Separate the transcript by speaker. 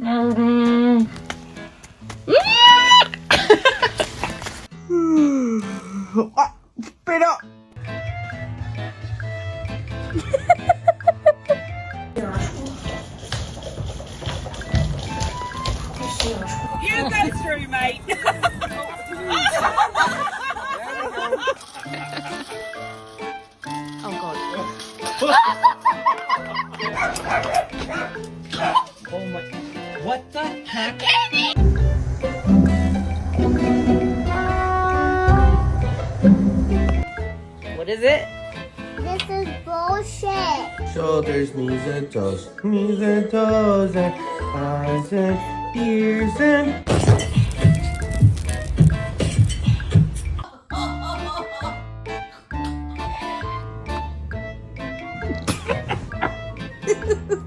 Speaker 1: Spit up.
Speaker 2: You go through, mate.
Speaker 3: Oh God.
Speaker 1: Oh my. What the heck?
Speaker 2: What is it?
Speaker 4: This is bullshit.
Speaker 1: Shoulders, knees and toes, and eyes and ears and